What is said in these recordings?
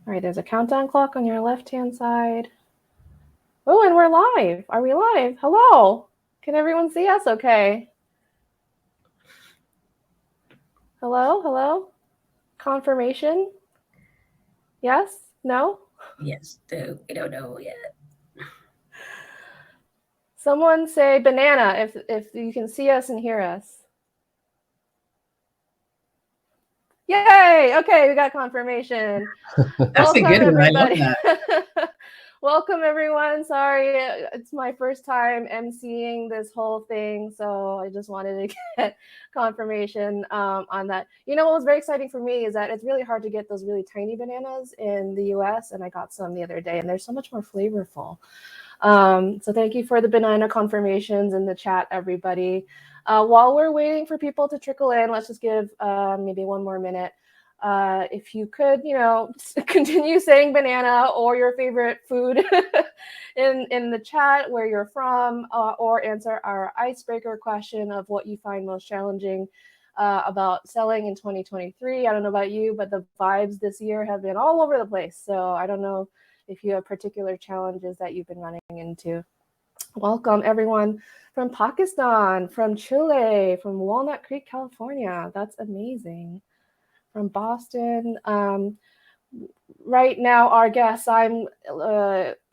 All right, there's a countdown clock on your left-hand side. Oh, and we're live. Are we live? Hello. Can everyone see us okay? Hello? Hello? Confirmation? Yes? No? Yes, though we don't know yet. Someone say banana if you can see us and hear us. Yay! Okay, we got confirmation. That's Welcome, a good one. I love everybody. that. Welcome, everyone. Sorry, it's my first time emceeing this whole thing, so I just wanted to get confirmation on that. You know what was very exciting for me is that it's really hard to get those really tiny bananas in the US, and I got some the other day, and they're so much more flavorful. So thank you for the banana confirmations in the chat, everybody. While we're waiting for people to trickle in, let's just give maybe one more minute. If you could, continue saying banana or your favorite food in the chat where you're from, or answer our icebreaker question of what you find most challenging about selling in 2023. I don't know about you, but the vibes this year have been all over the place. So I don't know if you have particular challenges that you've been running into. Welcome, everyone from Pakistan, from Chile, from Walnut Creek, California. That's amazing. From Boston. Right now, our guests, I'm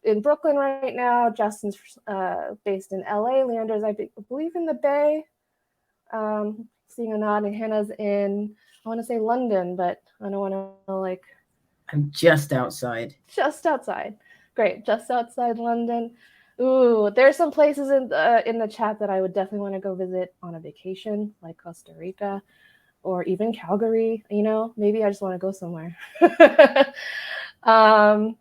in Brooklyn right now. Justin's based in LA. Leandra's, I believe, in the Bay. Seeing a nod, and Hannah's in, I want to say London, but I don't want to I'm just outside. Just outside. Great, just outside London. Ooh, there's some places in the chat that I would definitely want to go visit on a vacation, like Costa Rica or even Calgary. Maybe I just want to go somewhere. All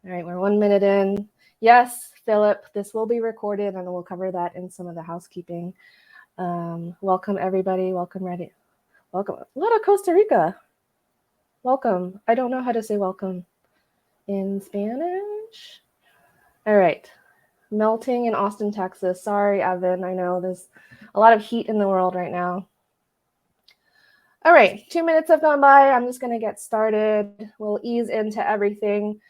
right, we're 1 minute in. Yes, Philip, this will be recorded, and we'll cover that in some of the housekeeping. Welcome, everybody. Welcome, ready. Welcome. What a Costa Rica. Welcome. I don't know how to say welcome in Spanish. All right. Melting in Austin, Texas. Sorry, Evan. I know there's a lot of heat in the world right now. All right, 2 minutes have gone by. I'm just going to get started. We'll ease into everything.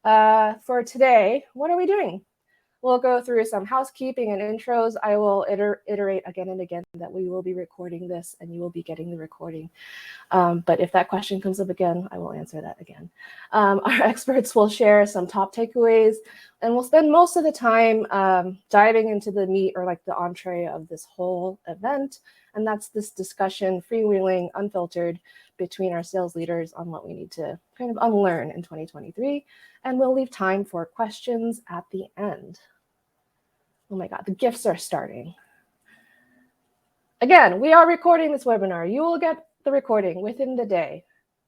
For today, what are we doing? We'll go through some housekeeping and intros. I will iterate again and again that we will be recording this and you will be getting the recording. But if that question comes up again, I will answer that again. Our experts will share some top takeaways, and we'll spend most of the time diving into the meat or like the entree of this whole event. And that's this discussion, freewheeling, unfiltered, between our sales leaders on what we need to kind of unlearn in 2023. And we'll leave time for questions at the end. Oh my God, the gifts are starting. Again, we are recording this webinar. You will get the recording within the day.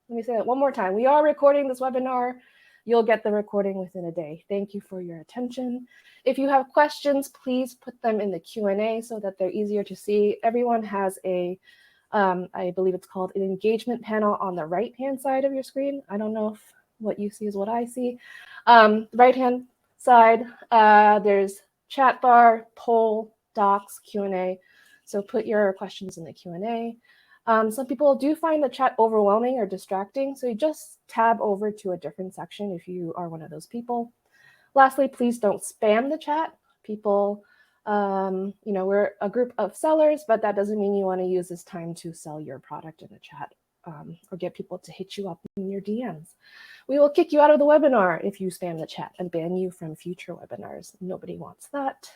Let me say that one more time. We are recording this webinar. You'll get the recording within a day. Thank you for your attention. If you have questions, please put them in the Q&A so that they're easier to see. Everyone has a, I believe it's called an engagement panel on the right-hand side of your screen. I don't know if what you see is what I see. Right-hand side, there's chat bar, poll, docs, Q&A. So put your questions in the Q&A. Some people do find the chat overwhelming or distracting, so you just tab over to a different section if you are one of those people. Lastly, please don't spam the chat. People, we're a group of sellers, but that doesn't mean you want to use this time to sell your product in the chat or get people to hit you up in your DMs. We will kick you out of the webinar if you spam the chat and ban you from future webinars. Nobody wants that.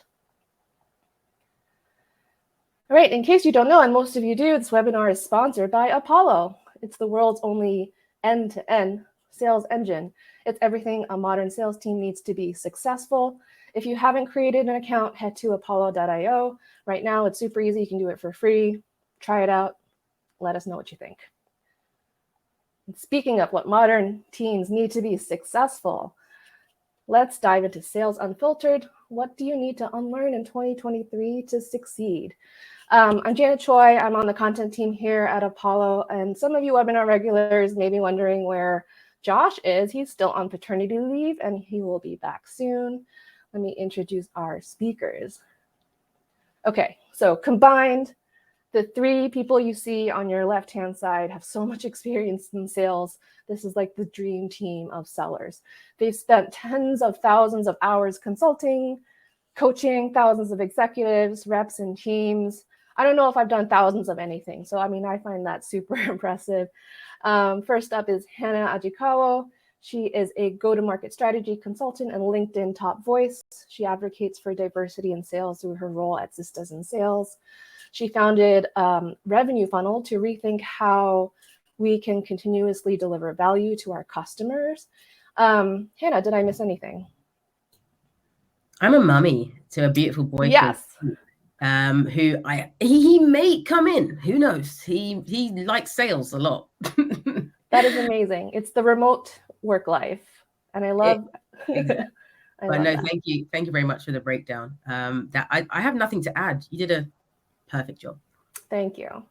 All right, in case you don't know, and most of you do, this webinar is sponsored by Apollo. It's the world's only end-to-end sales engine. It's everything a modern sales team needs to be successful. If you haven't created an account, head to apollo.io. Right now, it's super easy. You can do it for free. Try it out. Let us know what you think. And speaking of what modern teams need to be successful, let's dive into Sales Unfiltered. What do you need to unlearn in 2023 to succeed? I'm Janet Choi. I'm on the content team here at Apollo. And some of you webinar regulars may be wondering where Josh is. He's still on paternity leave, and he will be back soon. Let me introduce our speakers. Okay, so combined, The 3 people you see on your left-hand side have so much experience in sales. This is like the dream team of sellers. They've spent tens of thousands of hours consulting, coaching thousands of executives, reps, and teams. I don't know if I've done thousands of anything. So, I mean, I find that super impressive. First up is Hannah Ajikawo. She is a go-to-market strategy consultant and LinkedIn top voice. She advocates for diversity in sales through her role at Sisters in Sales. She founded Revenue Funnel to rethink how we can continuously deliver value to our customers. Hannah, did I miss anything? I'm a mummy to a beautiful boy Yes. who he may come in. Who knows? He likes sales a lot. That is amazing. It's the remote work life, and I love. Exactly. I But love no, that. thank you very much for the breakdown. That I have nothing to add. You did a perfect job. Thank you. All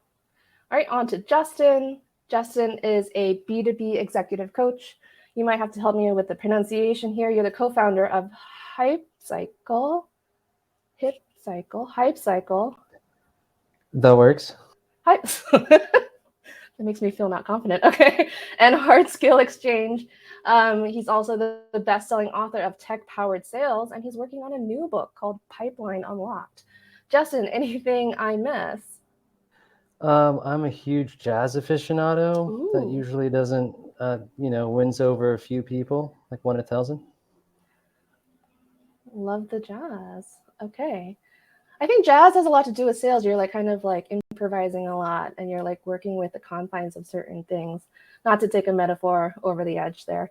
right, on to Justin. Justin is a B2B executive coach. You might have to help me with the pronunciation here. You're the co-founder of Hype Cycle. That works. Hype. That makes me feel not confident. Okay. And Hard Skill Exchange. He's also the best-selling author of Tech-Powered Sales, and he's working on a new book called Pipeline Unlocked. Justin, anything I miss? I'm a huge jazz aficionado that Ooh. usually doesn't, wins over a few people, like 1 in 1,000. Love the jazz. Okay. I think jazz has a lot to do with sales. You're like kind of like improvising a lot, and you're like working with the confines of certain things. Not to take a metaphor over the edge there.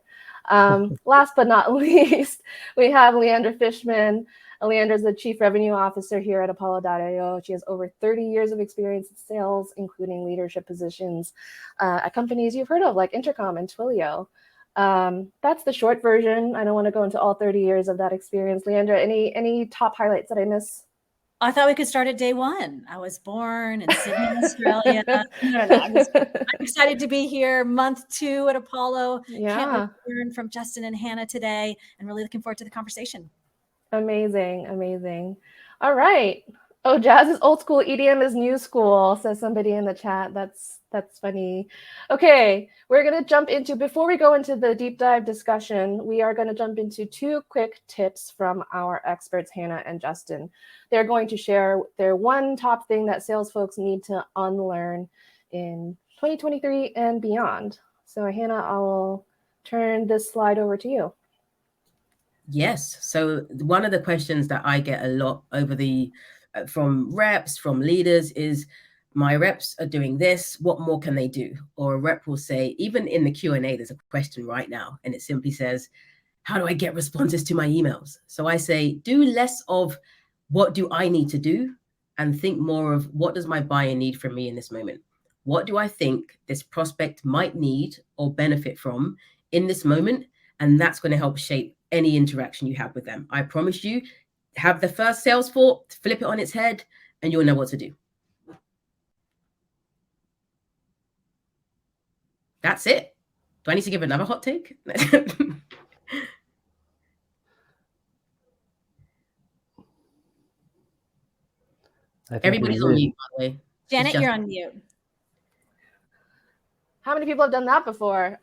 Last but not least, we have Leandra Fishman. Leandra is the Chief Revenue Officer here at Apollo.io. She has over 30 years of experience in sales, including leadership positions at companies you've heard of, like Intercom and Twilio. That's the short version. I don't want to go into all 30 years of that experience. Leandra, any top highlights that I miss? I thought we could start at day 1. I was born in Sydney, Australia. No. I'm excited to be here. Month 2 at Apollo. Yeah. Can't wait to learn from Justin and Hannah today, and really looking forward to the conversation. Amazing. All right. Oh, jazz is old school, EDM is new school, says somebody in the chat. That's funny. Okay, we're going to jump into, before we go into the deep dive discussion, we are going to jump into 2 quick tips from our experts, Hannah and Justin. They're going to share their one top thing that sales folks need to unlearn in 2023 and beyond. So Hannah, I will turn this slide over to you. Yes. So one of the questions that I get a lot over from reps, from leaders is, my reps are doing this, what more can they do? Or a rep will say, even in the Q&A, there's a question right now, and it simply says, how do I get responses to my emails? So I say, do less of what do I need to do, and think more of what does my buyer need from me in this moment? What do I think this prospect might need or benefit from in this moment? And that's going to help shape any interaction you have with them. I promise you, have the first sales thought, flip it on its head, and you'll know what to do. That's it. Do I need to give another hot take? Everybody's on mute, by the way. Janet, you're on mute. How many people have done that before?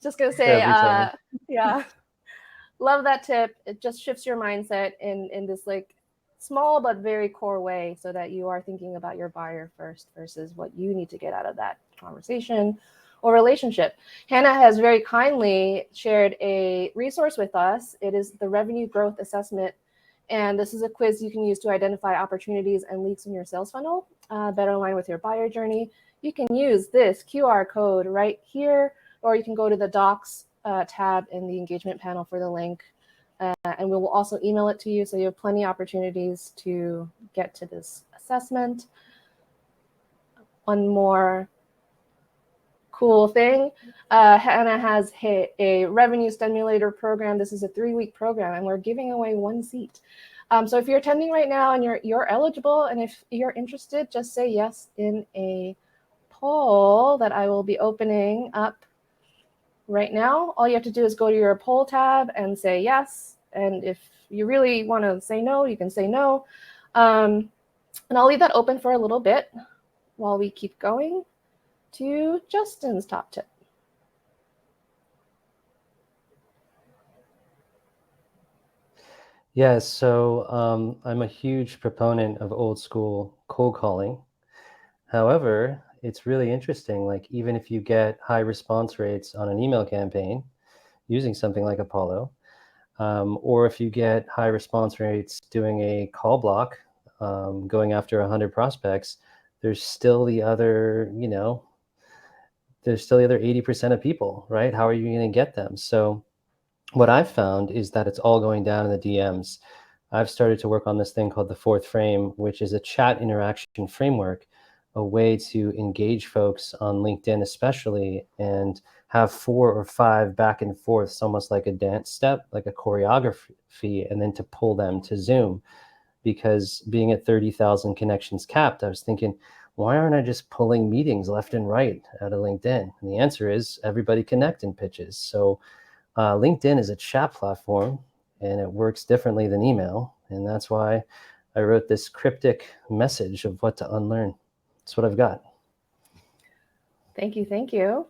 Just gonna say, yeah, love that tip. It just shifts your mindset in this like small but very core way, so that you are thinking about your buyer first versus what you need to get out of that conversation or relationship. Hannah has very kindly shared a resource with us. It is the Revenue Growth Assessment. And this is a quiz you can use to identify opportunities and leaks in your sales funnel, better align with your buyer journey. You can use this QR code right here, or you can go to the Docs tab in the engagement panel for the link. And we will also email it to you, so you have plenty of opportunities to get to this assessment. One more cool thing. Hannah has a revenue stimulator program. This is a 3-week program, and we're giving away 1 seat. So if you're attending right now and you're eligible, and if you're interested, just say yes in a poll that I will be opening up right now. All you have to do is go to your poll tab and say yes. And if you really want to say no, you can say no. And I'll leave that open for a little bit while we keep going to Justin's top tip. Yeah, so I'm a huge proponent of old school cold calling. However, it's really interesting. Like, even if you get high response rates on an email campaign using something like Apollo, or if you get high response rates doing a call block, going after 100 prospects, there's still the other, there's still the other 80% of people, right? How are you going to get them? So what I've found is that it's all going down in the DMs. I've started to work on this thing called the fourth frame, which is a chat interaction framework, a way to engage folks on LinkedIn, especially, and have 4 or 5 back and forths, almost like a dance step, like a choreography, and then to pull them to Zoom. Because being at 30,000 connections capped, I was thinking, why aren't I just pulling meetings left and right out of LinkedIn? And the answer is everybody connect in pitches. So LinkedIn is a chat platform, and it works differently than email. And that's why I wrote this cryptic message of what to unlearn. That's what I've got. Thank you. Thank you.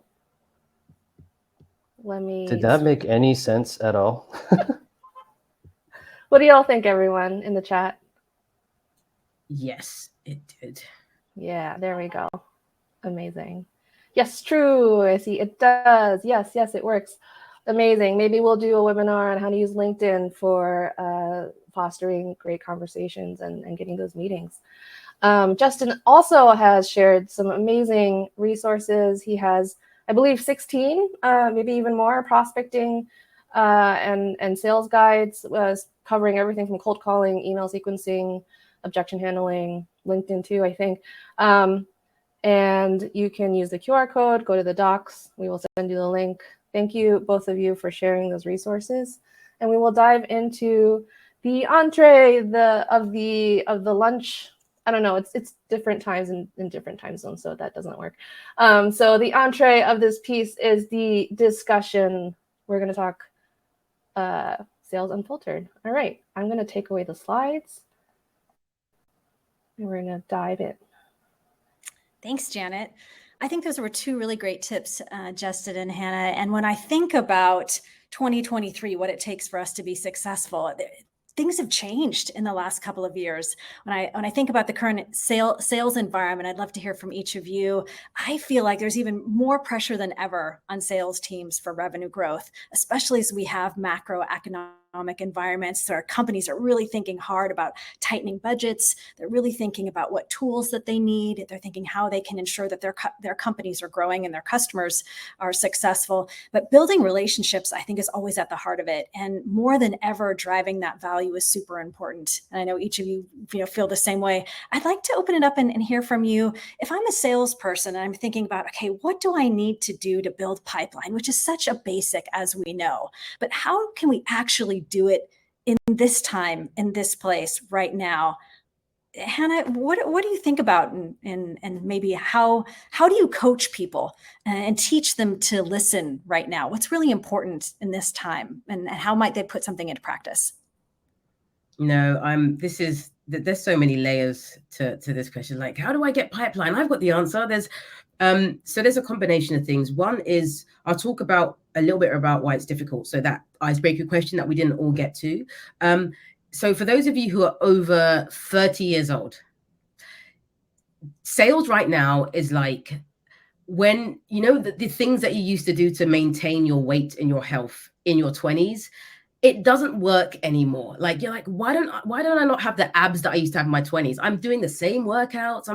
Did that make any sense at all? What do y'all think, everyone in the chat? Yes, it did. Yeah, there we go. Amazing. Yes, true. I see it does. Yes, it works. Amazing. Maybe we'll do a webinar on how to use LinkedIn for fostering great conversations and getting those meetings. Justin also has shared some amazing resources. He has, I believe, 16, maybe even more, prospecting and sales guides, covering everything from cold calling, email sequencing, objection handling, LinkedIn too, I think. And you can use the QR code, go to the docs. We will send you the link. Thank you, both of you, for sharing those resources. And we will dive into the entree of the lunch. I don't know, it's different times in different time zones, so that doesn't work. So the entree of this piece is the discussion. We're going to talk sales unfiltered. All right, I'm going to take away the slides, and we're going to dive in. Thanks, Janet. I think those were 2 really great tips, Justin and Hannah. And when I think about 2023, what it takes for us to be successful, things have changed in the last couple of years. When I think about the current sales environment, I'd love to hear from each of you. I feel like there's even more pressure than ever on sales teams for revenue growth, especially as we have macroeconomic environments. So our companies are really thinking hard about tightening budgets. They're really thinking about what tools that they need. They're thinking how they can ensure that their companies are growing and their customers are successful. But building relationships, I think, is always at the heart of it. And more than ever, driving that value is super important. And I know each of you, feel the same way. I'd like to open it up and hear from you. If I'm a salesperson and I'm thinking about, okay, what do I need to do to build pipeline, which is such a basic, as we know, but how can we actually do it in this time, in this place, right now? Hannah, what do you think about, and maybe how do you coach people and teach them to listen right now? What's really important in this time, and how might they put something into practice? There's so many layers to this question. Like, how do I get pipeline? I've got the answer. There's a combination of things. One is, I'll talk about a little bit about why it's difficult. So that icebreaker question that we didn't all get to. So for those of you who are over 30 years old, sales right now is like when, the things that you used to do to maintain your weight and your health in your 20s, it doesn't work anymore. Like, you're like, why don't I not have the abs that I used to have in my 20s? I'm doing the same workouts.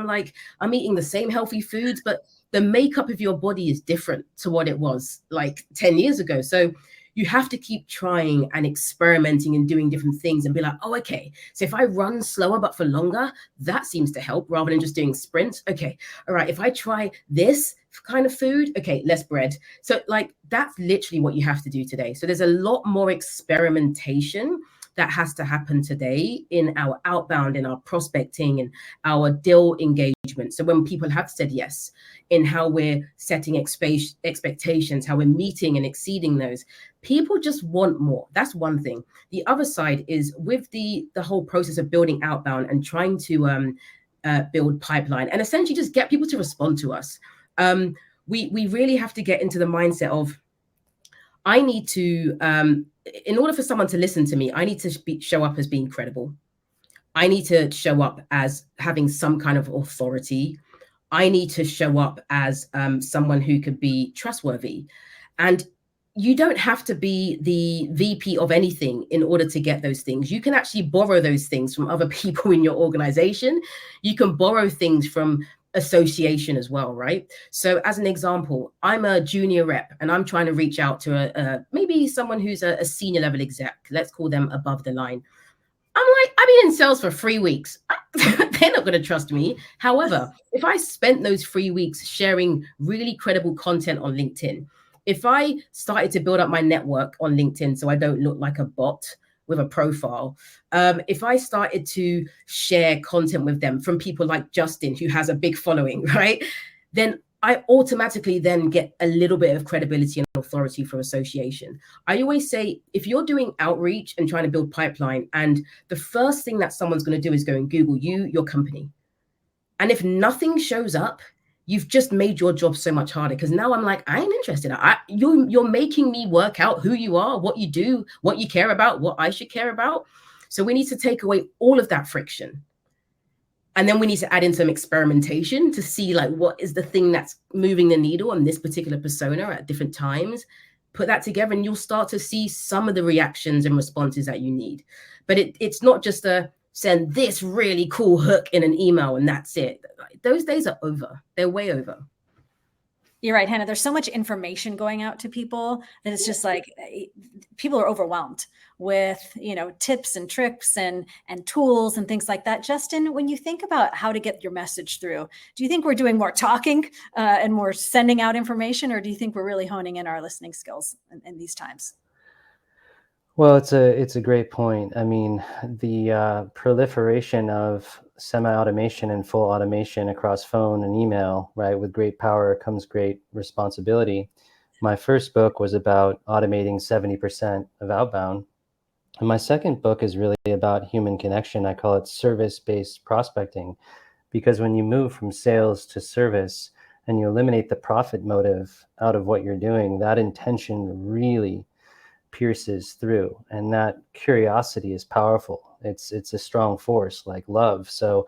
I'm eating the same healthy foods, but the makeup of your body is different to what it was like 10 years ago. So you have to keep trying and experimenting and doing different things and be like, oh, okay, so if I run slower but for longer, that seems to help, rather than just doing sprints. Okay, all right, if I try this kind of food, okay, less bread. So like, that's literally what you have to do today. So there's a lot more experimentation that has to happen today in our outbound, in our prospecting, and our deal engagement. So when people have said yes, in how we're setting expectations, how we're meeting and exceeding those, people just want more. That's one thing. The other side is with the whole process of building outbound and trying to build pipeline and essentially just get people to respond to us. We really have to get into the mindset of, I need to, in order for someone to listen to me, I need to show up as being credible. I need to show up as having some kind of authority. I need to show up as someone who could be trustworthy. And you don't have to be the VP of anything in order to get those things. You can actually borrow those things from other people in your organization. You can borrow things from association as well, right? So as an example, I'm a junior rep and I'm trying to reach out to maybe someone who's a senior level exec. Let's call them above the line. I'm like, I've been in sales for 3 weeks. They're not going to trust me. However, if I spent those 3 weeks sharing really credible content on LinkedIn, if I started to build up my network on LinkedIn so I don't look like a bot with a profile, if I started to share content with them from people like Justin, who has a big following, right? Then I automatically then get a little bit of credibility and authority from association. I always say, if you're doing outreach and trying to build pipeline, and the first thing that someone's going to do is go and Google you, your company. And if nothing shows up, you've just made your job so much harder, because now I'm like, I ain't interested. You're making me work out who you are, what you do, what you care about, what I should care about. So we need to take away all of that friction. And then we need to add in some experimentation to see like what is the thing that's moving the needle on this particular persona at different times. Put that together and you'll start to see some of the reactions and responses that you need. But it's not just a send this really cool hook in an email and that's it. Those days are over. They're way over. You're right, Hannah. There's so much information going out to people that it's just like people are overwhelmed with, tips and tricks and tools and things like that. Justin, when you think about how to get your message through, do you think we're doing more talking and more sending out information, or do you think we're really honing in our listening skills in these times? Well, it's a great point. I mean, the proliferation of semi-automation and full automation across phone and email, right? With great power comes great responsibility. My first book was about automating 70% of outbound. And my second book is really about human connection. I call it service-based prospecting, because when you move from sales to service and you eliminate the profit motive out of what you're doing, that intention really pierces through, and that curiosity is powerful. It's a strong force like love. So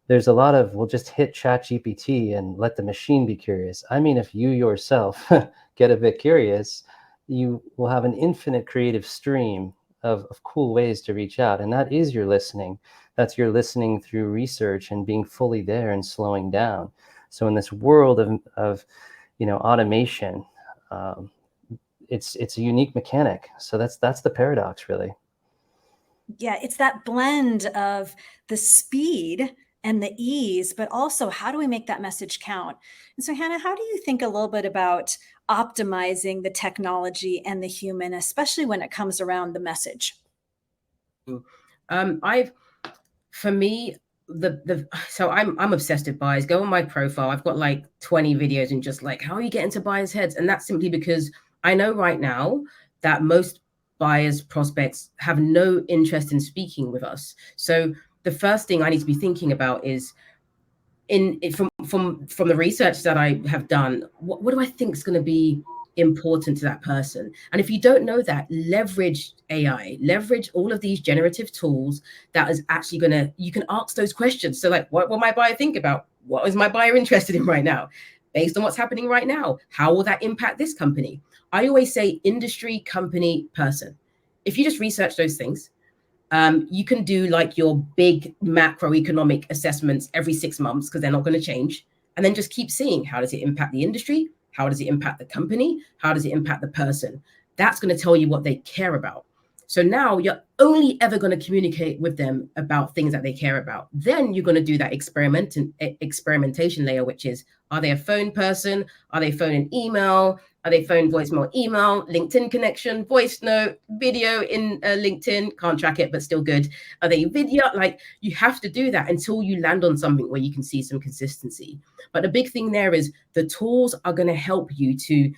there's a lot of, we'll just hit ChatGPT and let the machine be curious. I mean, if you yourself get a bit curious, you will have an infinite creative stream of cool ways to reach out. And that is your listening. That's your listening through research and being fully there and slowing down. So in this world of automation, it's a unique mechanic. So that's the paradox, really. Yeah, it's that blend of the speed and the ease, but also how do we make that message count? And so, Hannah, how do you think a little bit about optimizing the technology and the human, especially when it comes around the message? For me, so I'm obsessed with buyers. Go on my profile. I've got like 20 videos and just like, how are you getting to buyers' heads? And that's simply because I know right now that most buyers, prospects have no interest in speaking with us. So the first thing I need to be thinking about is from the research that I have done, what do I think is going to be important to that person? And if you don't know that, leverage AI, leverage all of these generative tools that is actually you can ask those questions. So like, what will my buyer think about? What is my buyer interested in right now? Based on what's happening right now, how will that impact this company? I always say industry, company, person. If you just research those things, you can do like your big macroeconomic assessments every 6 months, because they're not going to change. And then just keep seeing, how does it impact the industry? How does it impact the company? How does it impact the person? That's going to tell you what they care about. So now you're only ever going to communicate with them about things that they care about. Then you're going to do that experimentation layer, which is, are they a phone person? Are they phone and email? Are they phone, voicemail, email, LinkedIn connection, voice note, video in LinkedIn? Can't track it, but still good. Are they video? Like, you have to do that until you land on something where you can see some consistency. But the big thing there is the tools are going to help you to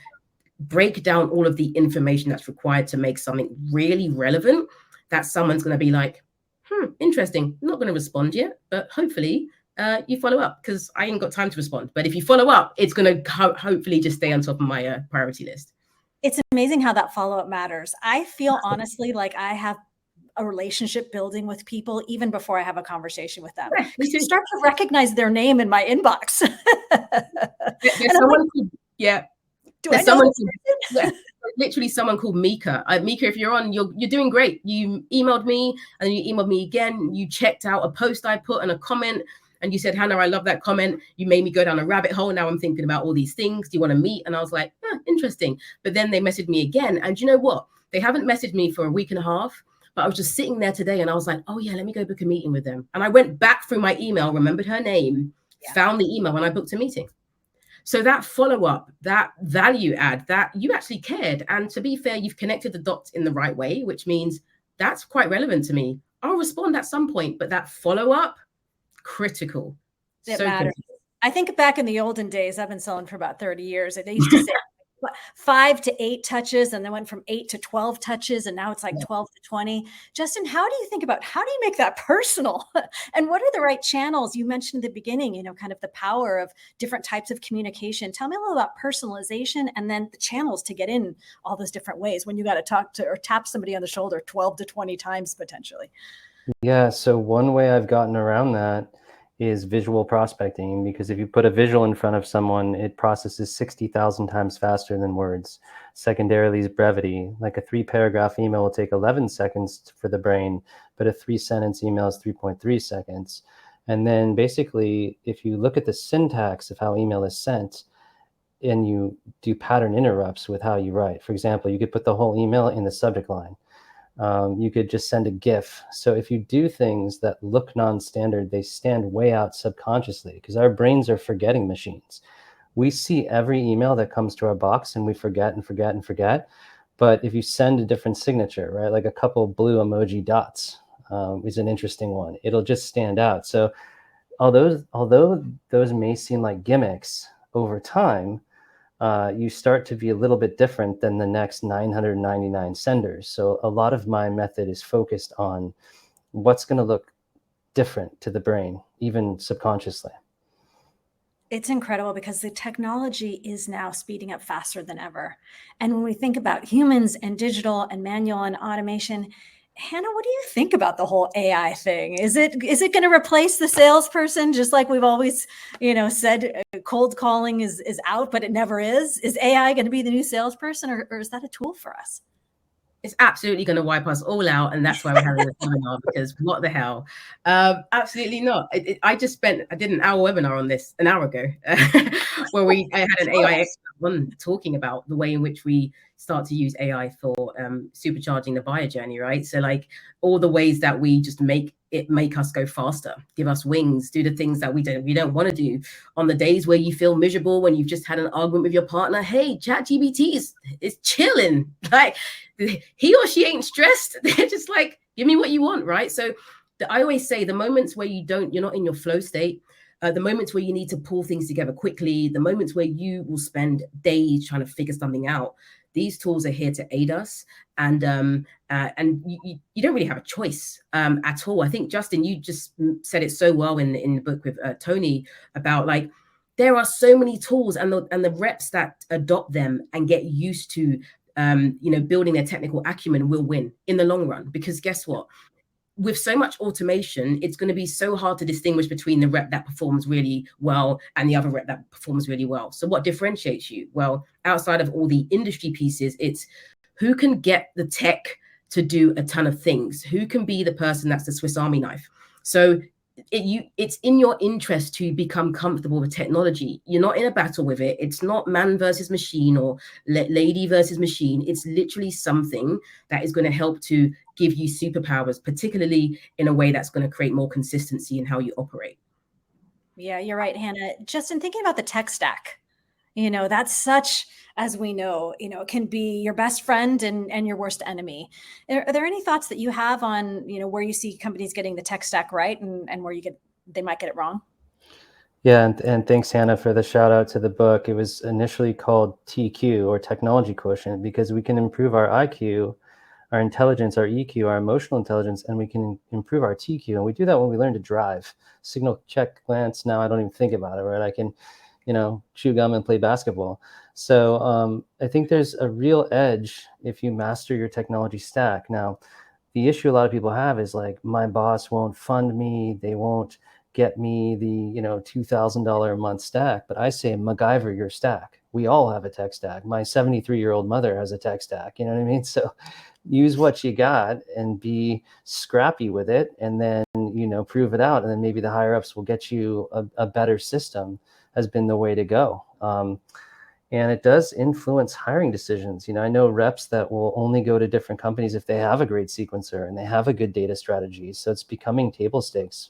break down all of the information that's required to make something really relevant that someone's going to be like, interesting. I'm not going to respond yet, but hopefully you follow up, because I ain't got time to respond. But if you follow up, it's going to hopefully just stay on top of my priority list. It's amazing how that follow-up matters. I feel honestly like I have a relationship building with people even before I have a conversation with them. Yeah, You start to recognize their name in my inbox. There's someone called, yeah. Do I know this person? Yeah, literally someone called Mika. Mika, if you're on, you're doing great. You emailed me, and then you emailed me again. You checked out a post I put and a comment, and you said, Hannah, I love that comment. You made me go down a rabbit hole. Now I'm thinking about all these things. Do you want to meet? And I was like, interesting. But then they messaged me again. And you know what? They haven't messaged me for a week and a half, but I was just sitting there today and I was like, oh yeah, let me go book a meeting with them. And I went back through my email, remembered her name, found the email, and I booked a meeting. So that follow-up, that value add, that you actually cared. And to be fair, you've connected the dots in the right way, which means that's quite relevant to me. I'll respond at some point, but that follow-up, critical. It so matters. critical. I think back in the olden days, I've been selling for about 30 years. They used to say 5 to 8 touches, and then went from 8 to 12 touches, and now it's like 12 to 20. Justin, how do you think about, how do you make that personal? And what are the right channels? You mentioned at the beginning, you know, kind of the power of different types of communication. Tell me a little about personalization, and then the channels to get in all those different ways when you got to talk to or tap somebody on the shoulder 12 to 20 times potentially. Yeah, so one way I've gotten around that is visual prospecting, because if you put a visual in front of someone, it processes 60,000 times faster than words. Secondarily is brevity. Like a 3-paragraph email will take 11 seconds for the brain, but a 3-sentence email is 3.3 seconds. And then basically, if you look at the syntax of how email is sent, and you do pattern interrupts with how you write. For example, you could put the whole email in the subject line. You could just send a GIF. So if you do things that look non-standard, they stand way out subconsciously, because our brains are forgetting machines. We see every email that comes to our box and we forget and forget and forget. But if you send a different signature, right, like a couple blue emoji dots is an interesting one. It'll just stand out. So although those may seem like gimmicks, over time, you start to be a little bit different than the next 999 senders. So a lot of my method is focused on what's going to look different to the brain, even subconsciously. It's incredible because the technology is now speeding up faster than ever. And when we think about humans and digital and manual and automation, Hannah, what do you think about the whole AI thing? Is it going to replace the salesperson, just like we've always, said cold calling is out, but it never is? Is AI going to be the new salesperson, or is that a tool for us? It's absolutely going to wipe us all out, and that's why we're having this webinar, because what the hell? Absolutely not. I did an hour webinar on this an hour ago, where I had an AI expert on talking about the way in which we start to use AI for supercharging the buyer journey, right? So like all the ways that we just make us go faster, give us wings, do the things that we don't want to do. On the days where you feel miserable, when you've just had an argument with your partner, hey, ChatGPT is chilling. Like he or she ain't stressed. They're just like, give me what you want, right? So I always say the moments where you're not in your flow state, the moments where you need to pull things together quickly, the moments where you will spend days trying to figure something out, these tools are here to aid us. And you don't really have a choice at all. I think, Justin, you just said it so well in the book with Tony about like, there are so many tools, and the reps that adopt them and get used to building their technical acumen will win in the long run. Because guess what? With so much automation, it's going to be so hard to distinguish between the rep that performs really well and the other rep that performs really well. So what differentiates you? Well, outside of all the industry pieces, it's who can get the tech to do a ton of things, who can be the person that's the Swiss Army knife. So it's in your interest to become comfortable with technology. You're not in a battle with it. It's not man versus machine or lady versus machine. It's literally something that is going to help to give you superpowers, particularly in a way that's going to create more consistency in how you operate. Yeah, you're right, Hannah. Justin, thinking about the tech stack, that's such, as we know, it can be your best friend and your worst enemy. Are there any thoughts that you have on, where you see companies getting the tech stack right and where they might get it wrong? Yeah, and thanks, Hannah, for the shout out to the book. It was initially called TQ, or Technology Quotient, because we can improve our IQ our intelligence, our EQ, our emotional intelligence, and we can improve our TQ. And we do that when we learn to drive. Signal, check, glance. Now I don't even think about it, right? I can, chew gum and play basketball. So I think there's a real edge if you master your technology stack. Now, the issue a lot of people have is like, my boss won't fund me. They won't get me the, $2,000 a month stack. But I say, MacGyver your stack. We all have a tech stack. My 73-year-old mother has a tech stack. You know what I mean? So use what you got and be scrappy with it, and then, prove it out. And then maybe the higher ups will get you a better system, has been the way to go. And it does influence hiring decisions. I know reps that will only go to different companies if they have a great sequencer and they have a good data strategy. So it's becoming table stakes.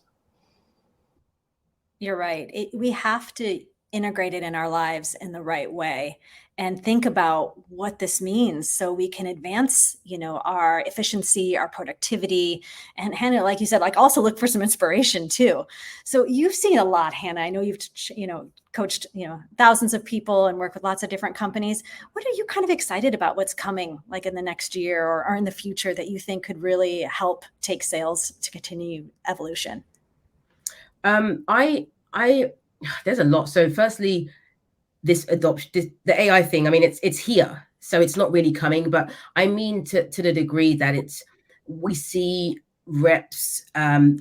You're right. We have to integrate it in our lives in the right way and think about what this means so we can advance, our efficiency, our productivity, and Hannah, like you said, like also look for some inspiration too. So you've seen a lot, Hannah. I know you've, coached, thousands of people and worked with lots of different companies. What are you kind of excited about what's coming like in the next year or in the future that you think could really help take sales to continue evolution? There's a lot. So firstly, this adoption, the AI thing, I mean, it's here. So it's not really coming, but I mean to the degree that we see reps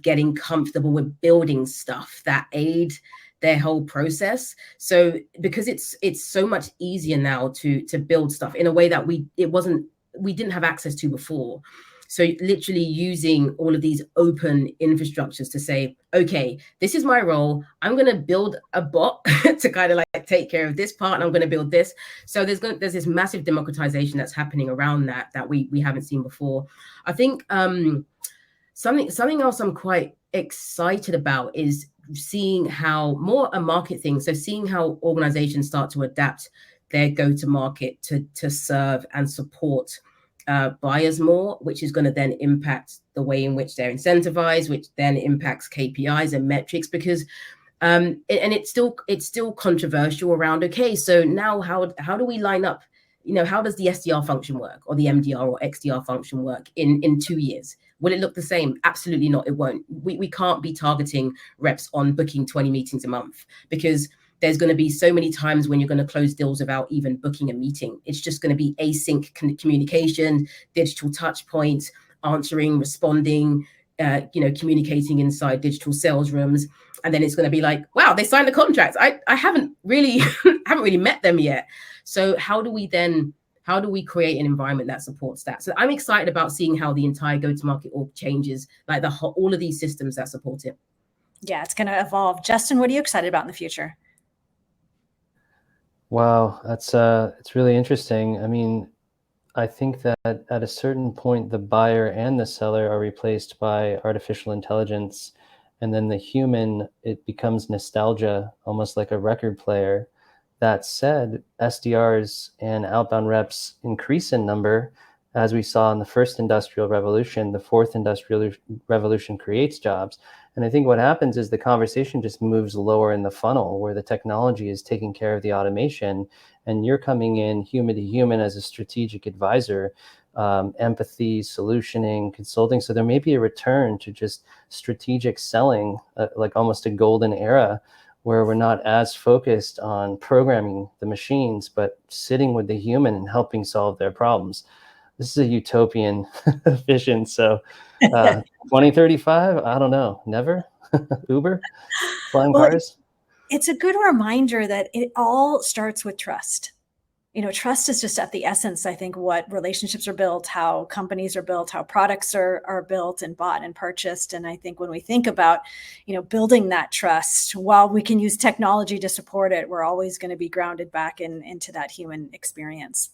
getting comfortable with building stuff that aid their whole process. So because it's so much easier now to build stuff in a way that we didn't have access to before. So literally using all of these open infrastructures to say, okay, this is my role. I'm going to build a bot to kind of like take care of this part, and I'm going to build this. So there's this massive democratization that's happening around that we haven't seen before. I think something else I'm quite excited about is seeing how more a market thing. So seeing how organizations start to adapt their go-to-market to serve and support buyers more, which is going to then impact the way in which they're incentivized, which then impacts KPIs and metrics, because and it's still controversial around, okay, so now how do we line up, how does the SDR function work, or the MDR or XDR function work in 2 years? Will it look the same? Absolutely not. It won't. We can't be targeting reps on booking 20 meetings a month, because there's going to be so many times when you're going to close deals without even booking a meeting. It's just going to be async communication, digital touch points, answering, responding, communicating inside digital sales rooms. And then it's going to be like, wow, they signed the contract. I haven't really met them yet. So how do we create an environment that supports that? So I'm excited about seeing how the entire go-to-market org changes, like all of these systems that support it. Yeah, it's going to evolve. Justin, what are you excited about in the future? Wow, it's really interesting. I mean, I think that at a certain point, the buyer and the seller are replaced by artificial intelligence, and then the human, it becomes nostalgia, almost like a record player. That said, SDRs and outbound reps increase in number, as we saw in the first industrial revolution. The fourth industrial revolution creates jobs. And I think what happens is the conversation just moves lower in the funnel, where the technology is taking care of the automation, and you're coming in human to human as a strategic advisor, empathy, solutioning, consulting. So there may be a return to just strategic selling, like almost a golden era, where we're not as focused on programming the machines, but sitting with the human and helping solve their problems. This is a utopian vision. So 2035, I don't know, never. Uber, flying cars. It's a good reminder that it all starts with trust. Trust is just at the essence, I think, what relationships are built, how companies are built, how products are built and bought and purchased. And I think when we think about, building that trust, while we can use technology to support it, we're always going to be grounded back into that human experience.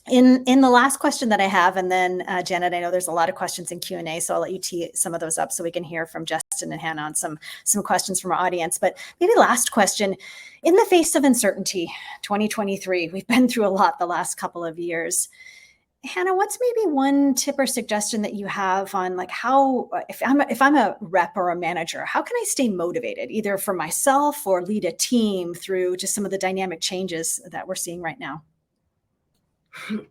In the last question that I have, and then Janet, I know there's a lot of questions in Q&A, so I'll let you tee some of those up so we can hear from Justin and Hannah on some questions from our audience. But maybe last question, in the face of uncertainty, 2023, we've been through a lot the last couple of years. Hannah, what's maybe one tip or suggestion that you have on like how, if I'm a rep or a manager, how can I stay motivated, either for myself or lead a team through just some of the dynamic changes that we're seeing right now?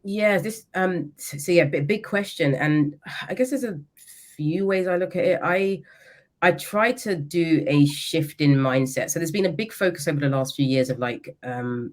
Yeah, this so yeah, big question, and I guess there's a few ways I look at it. I try to do a shift in mindset. So there's been a big focus over the last few years of like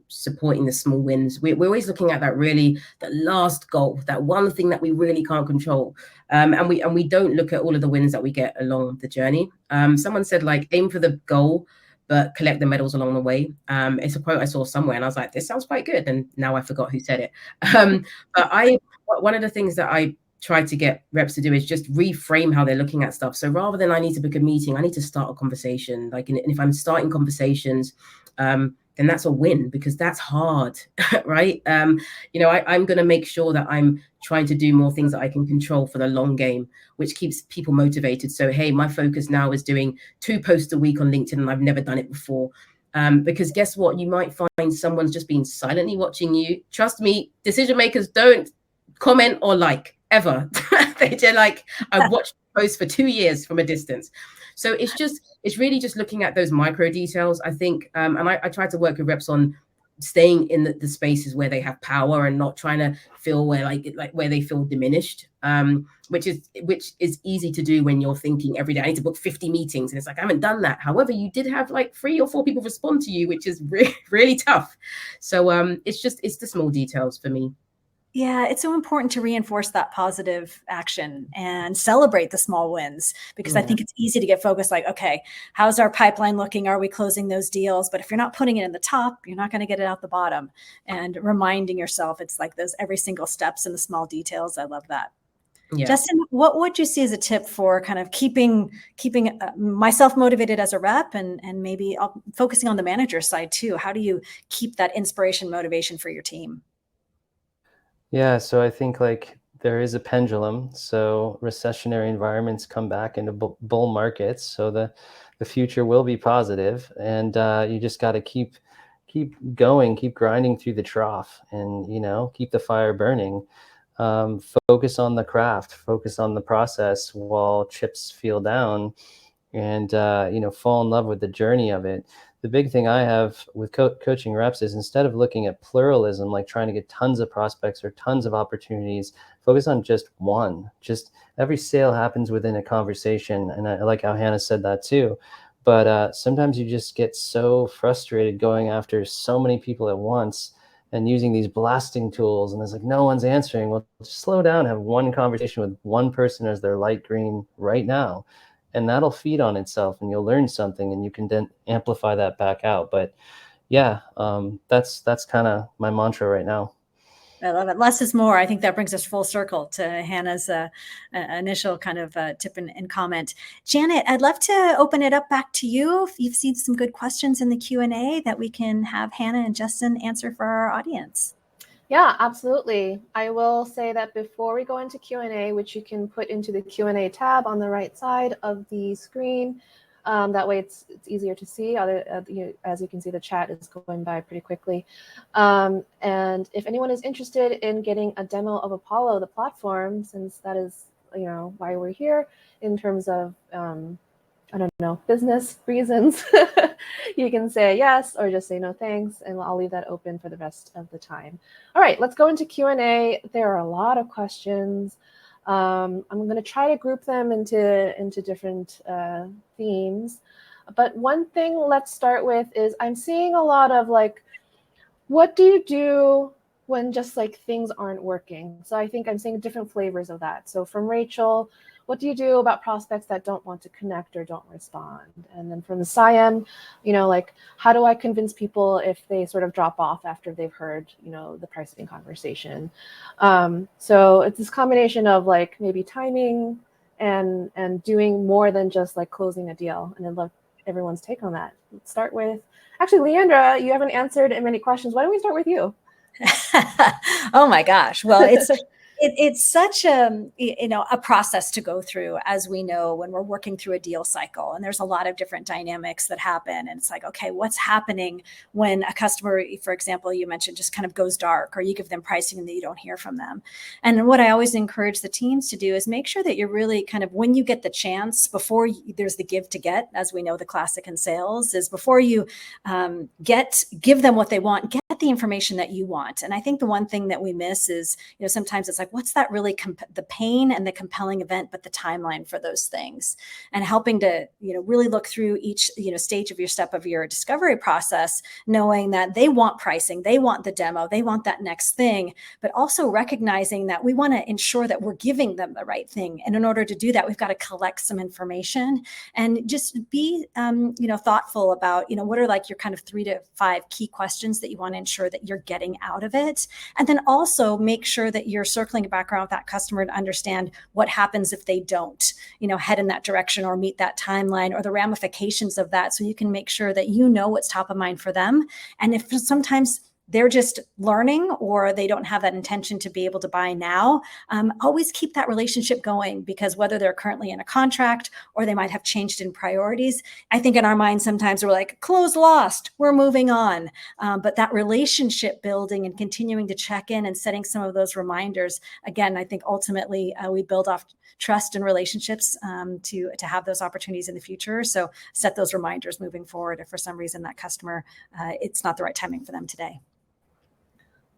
supporting the small wins. We're always looking at that really, the last goal, that one thing that we really can't control. And we don't look at all of the wins that we get along the journey. Someone said like aim for the goal, but collect the medals along the way. It's a quote I saw somewhere, and I was like, this sounds quite good. And now I forgot who said it. But one of the things that I try to get reps to do is just reframe how they're looking at stuff. So rather than I need to book a meeting, I need to start a conversation. Like, and if I'm starting conversations, then that's a win, because that's hard, right? I'm going to make sure that I'm trying to do more things that I can control for the long game, which keeps people motivated. So, hey, my focus now is doing 2 posts a week on LinkedIn, and I've never done it before. Because guess what? You might find someone's just been silently watching you. Trust me, decision makers don't comment or like ever. They're like, I've watched posts for 2 years from a distance. So it's really just looking at those micro details, I think. And I try to work with reps on staying in the spaces where they have power and not trying to feel where like where they feel diminished, which is easy to do when you're thinking every day I need to book 50 meetings, and it's like I haven't done that. However, you did have like 3 or 4 people respond to you, which is really tough. So it's the small details for me. Yeah, it's so important to reinforce that positive action and celebrate the small wins, because I think it's easy to get focused like, okay, how's our pipeline looking? Are we closing those deals? But if you're not putting it in the top, you're not going to get it out the bottom. And reminding yourself, it's like those every single steps and the small details. I love that. Yeah. Justin, what would you see as a tip for kind of keeping myself motivated as a rep, and maybe focusing on the manager side too? How do you keep that inspiration, motivation for your team? Yeah, so I think like there is a pendulum. So recessionary environments come back into bull markets. So the future will be positive, and you just got to keep going, keep grinding through the trough, and keep the fire burning. Focus on the craft, focus on the process while chips feel down, and fall in love with the journey of it. The big thing I have with coaching reps is, instead of looking at pluralism, like trying to get tons of prospects or tons of opportunities, focus on just one. Just every sale happens within a conversation. And I like how Hannah said that too. But sometimes you just get so frustrated going after so many people at once and using these blasting tools, and it's like no one's answering. Well, just slow down, have one conversation with one person as their light green right now, and that'll feed on itself, and you'll learn something, and you can then amplify that back out. But yeah, that's kind of my mantra right now. I love it. Less is more. I think that brings us full circle to Hannah's initial kind of tip and comment. Janet, I'd love to open it up back to you. If you've seen some good questions in the Q&A that we can have Hannah and Justin answer for our audience. Yeah, absolutely. I will say that before we go into Q&A, which you can put into the Q&A tab on the right side of the screen, that way it's easier to see. As you can see, the chat is going by pretty quickly. And if anyone is interested in getting a demo of Apollo, the platform, since that is why we're here in terms of I don't know, business reasons, you can say yes or just say no thanks, and I'll leave that open for the rest of the time. All right, let's go into Q&A. There are a lot of questions. I'm going to try to group them into different themes. But one thing let's start with is I'm seeing a lot of like, what do you do when just like things aren't working? So I think I'm seeing different flavors of that. So from Rachel, what do you do about prospects that don't want to connect or don't respond? And then from Siam, like, how do I convince people if they sort of drop off after they've heard, the pricing conversation? So it's this combination of like maybe timing and doing more than just like closing a deal. And I'd love everyone's take on that. Let's start with, actually, Leandra, you haven't answered many questions. Why don't we start with you? Oh my gosh. Well, it's such a process to go through, as we know, when we're working through a deal cycle, and there's a lot of different dynamics that happen. And it's like, okay, what's happening when a customer, for example, you mentioned, just kind of goes dark, or you give them pricing and then you don't hear from them. And what I always encourage the teams to do is make sure that you're really kind of, when you get the chance, before there's the give to get, as we know, the classic in sales is before you give them what they want, get the information that you want. And I think the one thing that we miss is, sometimes it's like, what's that really the pain and the compelling event, but the timeline for those things, and helping to, really look through each, stage of your discovery process, knowing that they want pricing, they want the demo, they want that next thing, but also recognizing that we want to ensure that we're giving them the right thing. And in order to do that, we've got to collect some information and just be, thoughtful about, what are like your kind of 3 to 5 key questions that you want to ensure that you're getting out of it. And then also make sure that you're circling back around with that customer to understand what happens if they don't, head in that direction or meet that timeline, or the ramifications of that. So you can make sure that what's top of mind for them. And if sometimes they're just learning, or they don't have that intention to be able to buy now, always keep that relationship going, because whether they're currently in a contract or they might have changed in priorities, I think in our minds sometimes we're like, close lost, we're moving on. But that relationship building and continuing to check in and setting some of those reminders, again, I think ultimately we build off trust and relationships to have those opportunities in the future. So set those reminders moving forward if for some reason that customer, it's not the right timing for them today.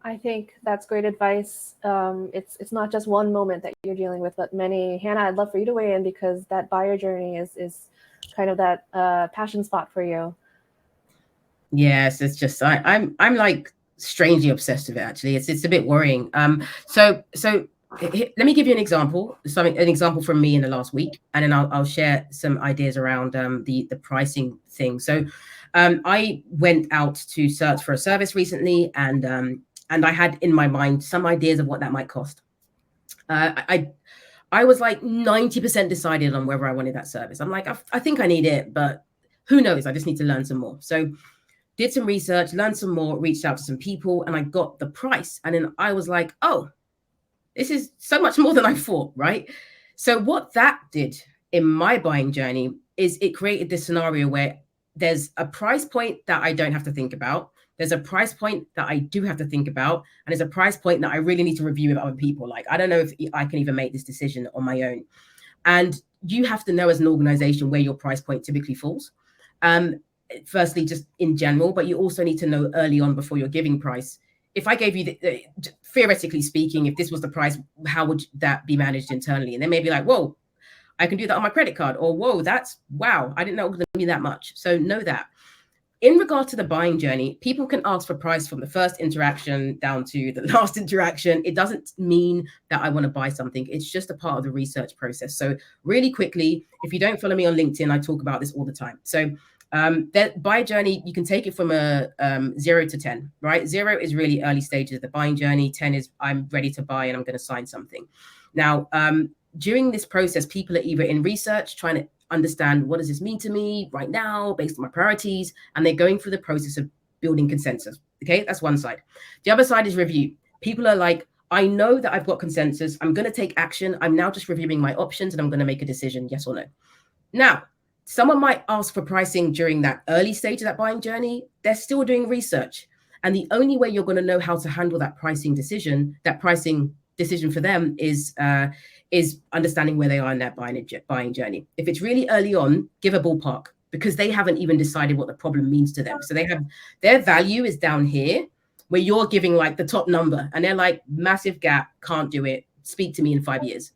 I think that's great advice. It's not just one moment that you're dealing with, but many. Hannah, I'd love for you to weigh in, because that buyer journey is kind of that passion spot for you. Yes, it's just I'm like strangely obsessed with it. Actually, it's a bit worrying. So let me give you an example. An example from me in the last week, and then I'll share some ideas around the pricing thing. So I went out to search for a service recently, and I had in my mind some ideas of what that might cost. I was like 90% decided on whether I wanted that service. I'm like, I think I need it, but who knows? I just need to learn some more. So did some research, learned some more, reached out to some people, and I got the price. And then I was like, oh, this is so much more than I thought, right? So what that did in my buying journey is it created this scenario where there's a price point that I don't have to think about. There's a price point that I do have to think about. And there's a price point that I really need to review with other people. Like, I don't know if I can even make this decision on my own. And you have to know as an organization where your price point typically falls. Firstly, just in general, but you also need to know early on before you're giving price. If I gave you, theoretically speaking, if this was the price, how would that be managed internally? And they may be like, whoa, I can do that on my credit card. Or, whoa, wow, I didn't know it was going to be that much. So know that. In regard to the buying journey, people can ask for price from the first interaction down to the last interaction. It doesn't mean that I want to buy something. It's just a part of the research process. So really quickly, if you don't follow me on LinkedIn, I talk about this all the time. So that buy journey, you can take it from a 0 to 10, right? 0 is really early stages of the buying journey. 10 is I'm ready to buy and I'm going to sign something. Now, during this process, people are either in research, trying to understand what does this mean to me right now based on my priorities, and they're going through the process of building consensus. Okay, that's one side. The other side is review. People are like, I know that I've got consensus. I'm going to take action. I'm now just reviewing my options and I'm going to make a decision, yes or no. Now, someone might ask for pricing during that early stage of that buying journey. They're still doing research. And the only way you're going to know how to handle that pricing decision for them is understanding where they are in that buying journey. If it's really early on, give a ballpark, because they haven't even decided what the problem means to them. So they have their value is down here, where you're giving like the top number, and they're like, massive gap, can't do it, speak to me in 5 years.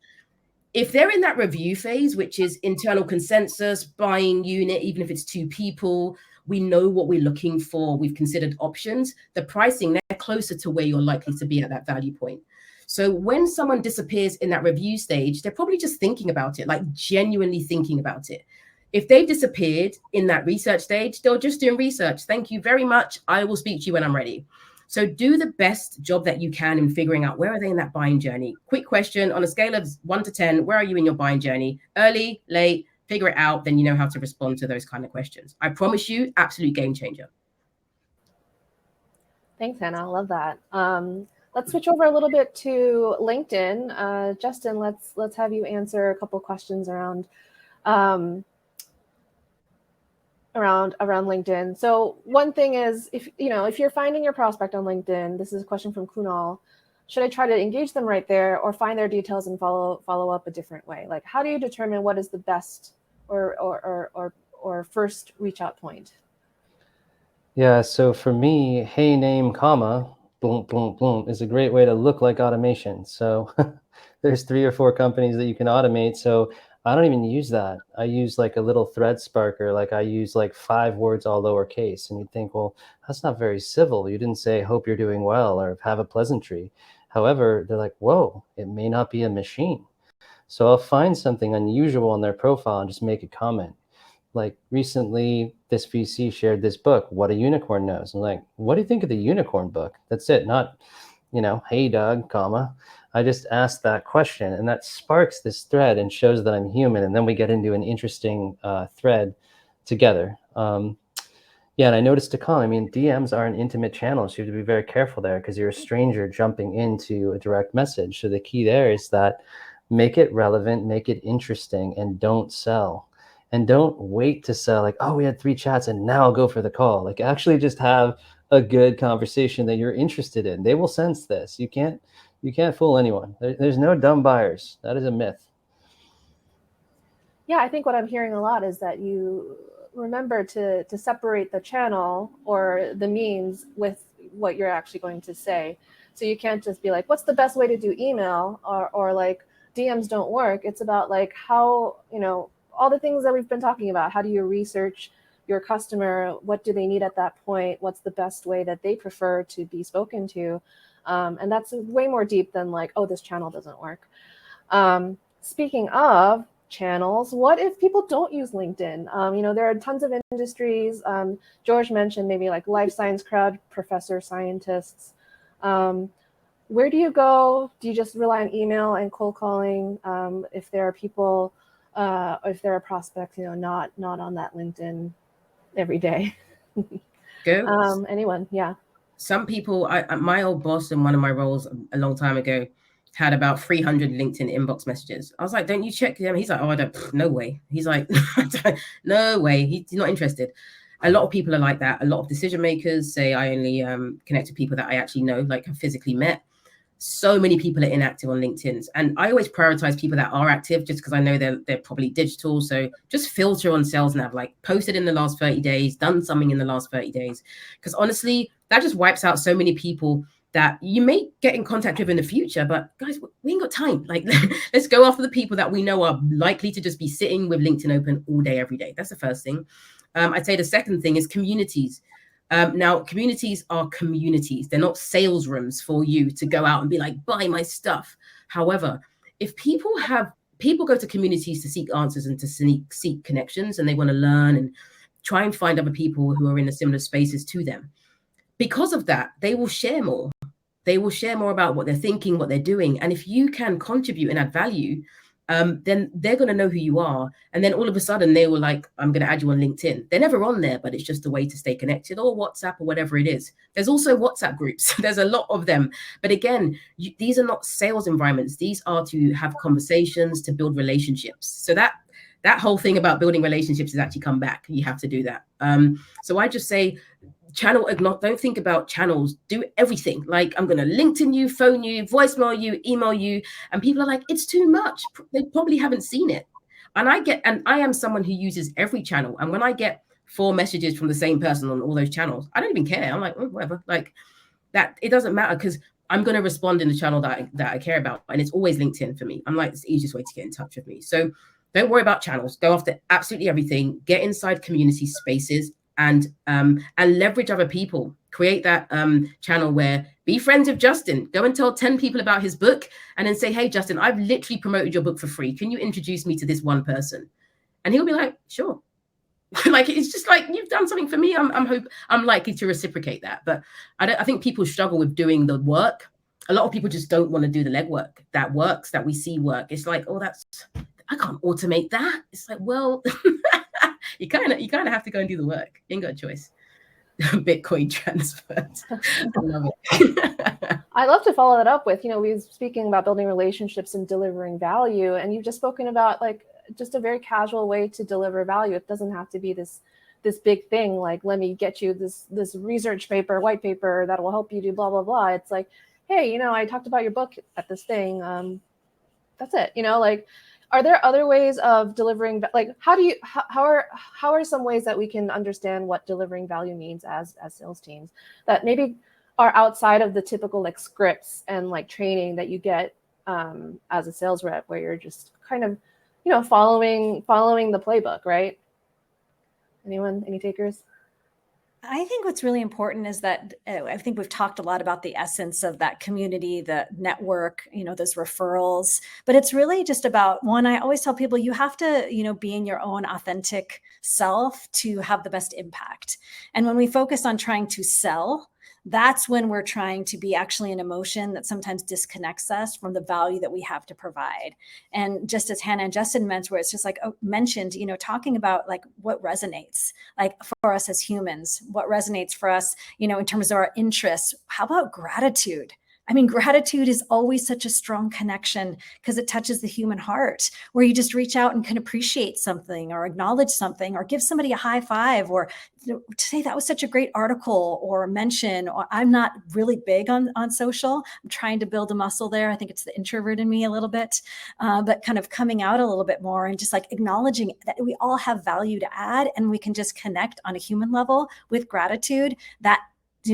If they're in that review phase, which is internal consensus, buying unit, even if it's 2 people, we know what we're looking for, we've considered options, the pricing, they're closer to where you're likely to be at that value point. So when someone disappears in that review stage, they're probably just thinking about it, like genuinely thinking about it. If they've disappeared in that research stage, they're just doing research. Thank you very much. I will speak to you when I'm ready. So do the best job that you can in figuring out where are they in that buying journey. Quick question, on a scale of 1 to 10, where are you in your buying journey? Early, late, figure it out, then you know how to respond to those kind of questions. I promise you, absolute game changer. Thanks, Hannah. I love that. Let's switch over a little bit to LinkedIn. Justin, let's have you answer a couple questions around around LinkedIn. So one thing is, if you're finding your prospect on LinkedIn, this is a question from Kunal. Should I try to engage them right there, or find their details and follow up a different way? Like, how do you determine what is the best or first reach out point? Yeah, so for me, hey name, comma, boom, boom, boom, is a great way to look like automation. So there's 3 or 4 companies that you can automate. So I don't even use that. I use like a little thread sparker. Like I use like 5 words all lowercase. And you'd think, well, that's not very civil. You didn't say, hope you're doing well, or have a pleasantry. However, they're like, whoa, it may not be a machine. So I'll find something unusual on their profile and just make a comment. Like recently, this VC shared this book, What a Unicorn Knows. I'm like, what do you think of the unicorn book? That's it. Not, hey, Doug, comma. I just asked that question, and that sparks this thread and shows that I'm human. And then we get into an interesting thread together. Yeah, and I noticed to comment, DMs are an intimate channel, so you have to be very careful there because you're a stranger jumping into a direct message. So the key there is that make it relevant, make it interesting, and don't sell. And don't wait to sell like, oh, we had 3 chats and now I'll go for the call. Like actually just have a good conversation that you're interested in. They will sense this. You can't fool anyone. There's no dumb buyers. That is a myth. Yeah, I think what I'm hearing a lot is that you remember to separate the channel or the means with what you're actually going to say. So you can't just be like, what's the best way to do email, or like DMs don't work. It's about like how, all the things that we've been talking about. How do you research your customer? What do they need at that point? What's the best way that they prefer to be spoken to? And that's way more deep than like, oh, this channel doesn't work. Speaking of channels, what if people don't use LinkedIn? There are tons of industries. George mentioned maybe like life science crowd, professor scientists. Where do you go? Do you just rely on email and cold calling? If there are people, if there are prospects, not on that LinkedIn every day. Go. Anyone? Yeah. Some people, my old boss in one of my roles a long time ago had about 300 LinkedIn inbox messages. I was like, don't you check them? He's like, oh, I don't, no way. He's like, no way. He's not interested. A lot of people are like that. A lot of decision makers say I only connect to people that I actually know, like have physically met. So many people are inactive on LinkedIn, and I always prioritize people that are active just because I know they're probably digital. So just filter on sales nav, like posted in the last 30 days, done something in the last 30 days. Because honestly, that just wipes out so many people that you may get in contact with in the future. But guys, we ain't got time. Like, let's go after the people that we know are likely to just be sitting with LinkedIn open all day, every day. That's the first thing. I'd say the second thing is communities. Now, communities are communities. They're not sales rooms for you to go out and be like, buy my stuff. However, if people go to communities to seek answers and to seek connections, and they want to learn and try and find other people who are in the similar spaces to them, because of that, they will share more. They will share more about what they're thinking, what they're doing. And if you can contribute and add value, then they're going to know who you are. And then all of a sudden they were like, I'm going to add you on LinkedIn. They're never on there, but it's just a way to stay connected, or WhatsApp or whatever it is. There's also WhatsApp groups. There's a lot of them. But again, these are not sales environments. These are to have conversations, to build relationships. So that whole thing about building relationships has actually come back. You have to do that. So I just say, don't think about channels, do everything. Like, I'm going to LinkedIn you, phone you, voicemail you, email you. And people are like, it's too much. They probably haven't seen it. And I am someone who uses every channel. And when I get 4 messages from the same person on all those channels, I don't even care. I'm like, oh, whatever. Like that, it doesn't matter, because I'm going to respond in the channel that I care about. And it's always LinkedIn for me. I'm like, it's the easiest way to get in touch with me. So don't worry about channels. Go after absolutely everything. Get inside community spaces, and leverage other people. Create that channel where be friends with Justin. Go and tell 10 people about his book, and then say, hey, Justin, I've literally promoted your book for free. Can you introduce me to this one person? And he'll be like, sure. Like, it's just like, you've done something for me. I'm likely to reciprocate that. But I think people struggle with doing the work. A lot of people just don't want to do the legwork that works, that we see work. It's like, oh, I can't automate that. It's like, well, you kind of have to go and do the work. You ain't got a choice. Bitcoin transfers. I love it. I'd love to follow that up with, we were speaking about building relationships and delivering value, and you've just spoken about like just a very casual way to deliver value. It doesn't have to be this big thing, like, let me get you this research paper, white paper that will help you do blah, blah, blah. It's like, hey, I talked about your book at this thing. That's it. Like, are there other ways of delivering? Like, how are some ways that we can understand what delivering value means as sales teams that maybe are outside of the typical like scripts and like training that you get as a sales rep, where you're just kind of, following the playbook, right? Any takers? I think what's really important is that I think we've talked a lot about the essence of that community, the network, those referrals, but it's really just about one. I always tell people you have to, be in your own authentic self to have the best impact. And when we focus on trying to sell, that's when we're trying to be actually an emotion that sometimes disconnects us from the value that we have to provide. And just as Hannah and Justin mentioned, where it's just like mentioned, talking about like what resonates like for us as humans, what resonates for us, in terms of our interests. How about gratitude? I mean, gratitude is always such a strong connection because it touches the human heart, where you just reach out and can appreciate something or acknowledge something or give somebody a high five or to say that was such a great article or mention. Or I'm not really big on social. I'm trying to build a muscle there. I think it's the introvert in me a little bit, but kind of coming out a little bit more and just like acknowledging that we all have value to add and we can just connect on a human level with gratitude. That,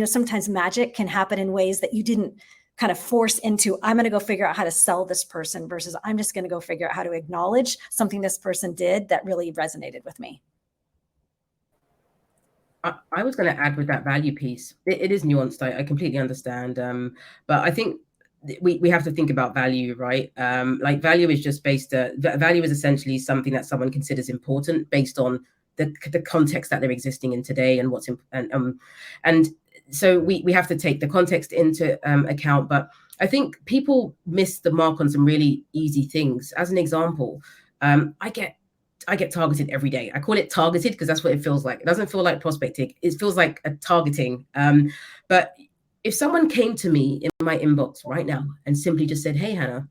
sometimes magic can happen in ways that you didn't kind of force into, I'm going to go figure out how to sell this person versus I'm just going to go figure out how to acknowledge something this person did that really resonated with me. I was going to add with that value piece. It is nuanced. I completely understand. But I think we have to think about value, right? Like value is just value is essentially something that someone considers important based on the context that they're existing in today and what's and so we have to take the context into account. But I think people miss the mark on some really easy things. As an example, I get targeted every day. I call it targeted because that's what it feels like. It doesn't feel like prospecting. It feels like a targeting. But if someone came to me in my inbox right now and simply just said, hey, Hannah,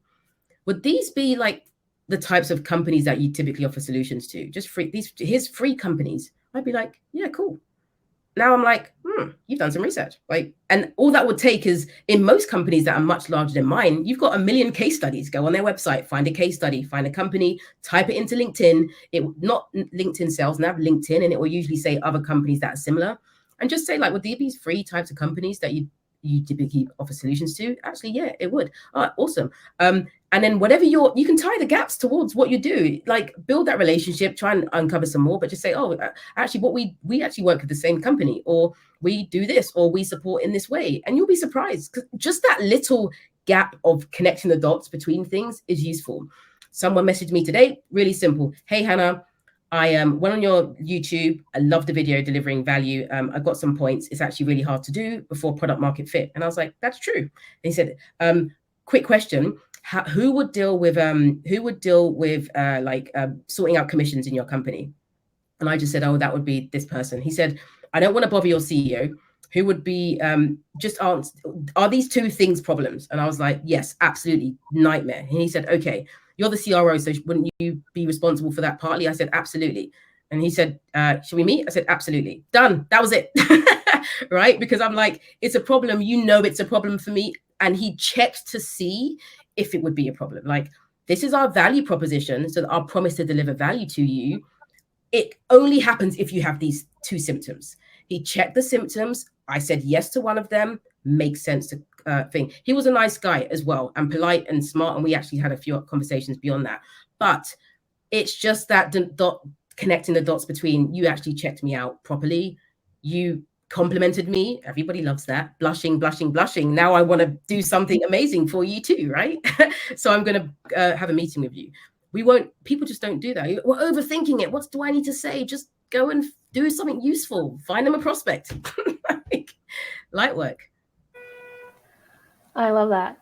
would these be like the types of companies that you typically offer solutions to? Just here's free companies. I'd be like, yeah, cool. Now I'm like, you've done some research. Like, and all that would take is, in most companies that are much larger than mine, you've got a million case studies. Go on their website, find a case study, find a company, type it into LinkedIn. It not LinkedIn sales now, LinkedIn, and it will usually say other companies that are similar. And just say, like, would these be free types of companies that you typically offer solutions to? Actually, yeah, it would. All right, awesome. And then whatever you can tie the gaps towards what you do, like build that relationship, try and uncover some more, but just say, oh, actually we actually work with the same company, or we do this, or we support in this way. And you'll be surprised, because just that little gap of connecting the dots between things is useful. Someone messaged me today, really simple. Hey, Hannah, I went on your YouTube. I love the video delivering value. I got some points. It's actually really hard to do before product market fit. And I was like, that's true. And he said, quick question. Who would deal with sorting out commissions in your company? And I just said, oh, that would be this person. He said, I don't want to bother your CEO. Who would be just answer, are these two things problems? And I was like, yes, absolutely, nightmare. And he said, okay, you're the CRO, so wouldn't you be responsible for that partly? I said, absolutely. And he said, should we meet? I said, absolutely. Done. That was it. Right? Because I'm like, it's a problem. It's a problem for me. And he checked to see if it would be a problem. Like, this is our value proposition. So our promise to deliver value to you. It only happens if you have these two symptoms. He checked the symptoms. I said yes to one of them. Makes sense to thing. He was a nice guy as well, and polite and smart. And we actually had a few conversations beyond that. But it's just that connecting the dots between, you actually checked me out properly. You complimented me. Everybody loves that. Blushing, blushing, blushing. Now I want to do something amazing for you too, right? So I'm going to have a meeting with you. People just don't do that. We're overthinking it. What do I need to say? Just go and do something useful. Find them a prospect. Like, light work. I love that.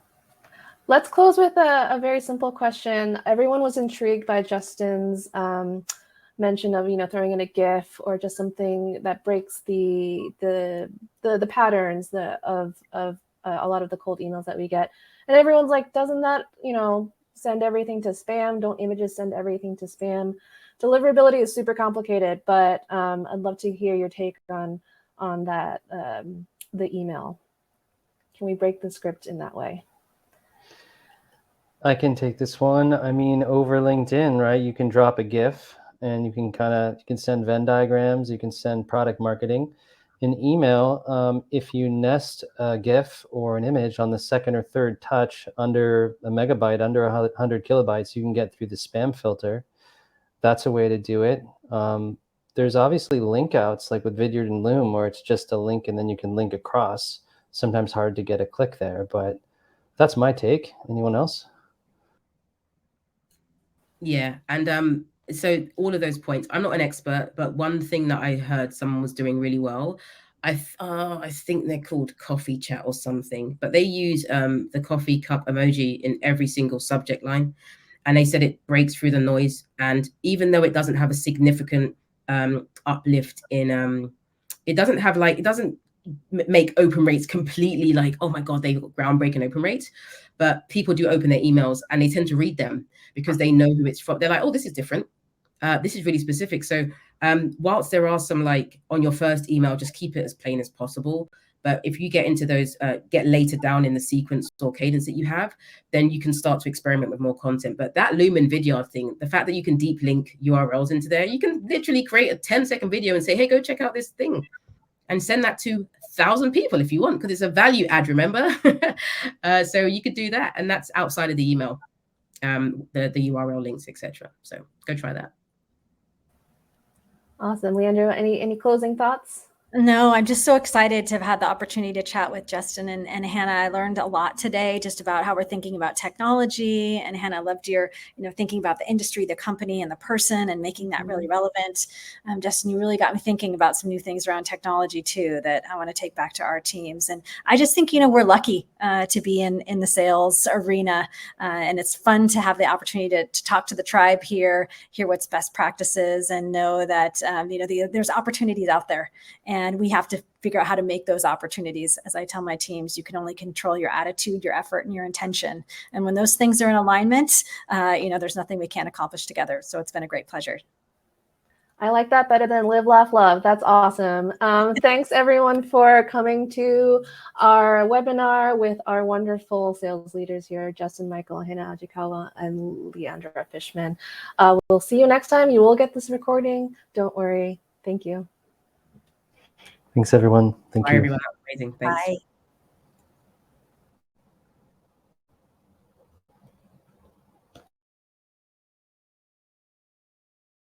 Let's close with a very simple question. Everyone was intrigued by Justin's mention of, throwing in a GIF or just something that breaks the patterns of a lot of the cold emails that we get. And everyone's like, doesn't that, send everything to spam? Don't images send everything to spam? Deliverability is super complicated, but I'd love to hear your take on that, the email. Can we break the script in that way? I can take this one. I mean, over LinkedIn, right? You can drop a GIF and you can send Venn diagrams, you can send product marketing. In email, if you nest a GIF or an image on the second or third touch under a megabyte, under 100 kilobytes, you can get through the spam filter. That's a way to do it. There's obviously link outs like with Vidyard and Loom, where it's just a link and then you can link across. Sometimes hard to get a click there, but that's my take. Anyone else? Yeah, and so all of those points, I'm not an expert, but one thing that I heard someone was doing really well, I think they're called Coffee Chat or something, but they use the coffee cup emoji in every single subject line, and they said it breaks through the noise, and even though it doesn't have a significant uplift in it doesn't make open rates completely like, oh my god, they've got groundbreaking open rates, but people do open their emails and they tend to read them because they know who it's from. They're like, oh, this is different, this is really specific. So whilst there are some, like, on your first email, just keep it as plain as possible, but if you get into those get later down in the sequence or cadence that you have, then you can start to experiment with more content. But that Loom and Vidyard thing, the fact that you can deep link URLs into there, you can literally create a 10-second video and say, hey, go check out this thing, and send that to 1,000 people if you want, because it's a value add, remember? So you could do that, and that's outside of the email, the URL links, etc. So go try that. Awesome. Leandra, any closing thoughts? No, I'm just so excited to have had the opportunity to chat with Justin and Hannah. I learned a lot today just about how we're thinking about technology. And Hannah, I loved your, thinking about the industry, the company, and the person, and making that really relevant. Justin, you really got me thinking about some new things around technology too that I want to take back to our teams. And I just think, we're lucky to be in the sales arena, and it's fun to have the opportunity to talk to the tribe here, hear what's best practices, and know that there's opportunities out there. And we have to figure out how to make those opportunities. As I tell my teams, you can only control your attitude, your effort, and your intention. And when those things are in alignment, there's nothing we can't accomplish together. So it's been a great pleasure. I like that better than live, laugh, love. That's awesome. Thanks everyone for coming to our webinar with our wonderful sales leaders here, Justin Michael, Hannah Ajikawo, and Leandra Fishman. We'll see you next time. You will get this recording. Don't worry. Thank you. Thanks, everyone. Thank you. Bye, everyone. Amazing. Thanks. Bye.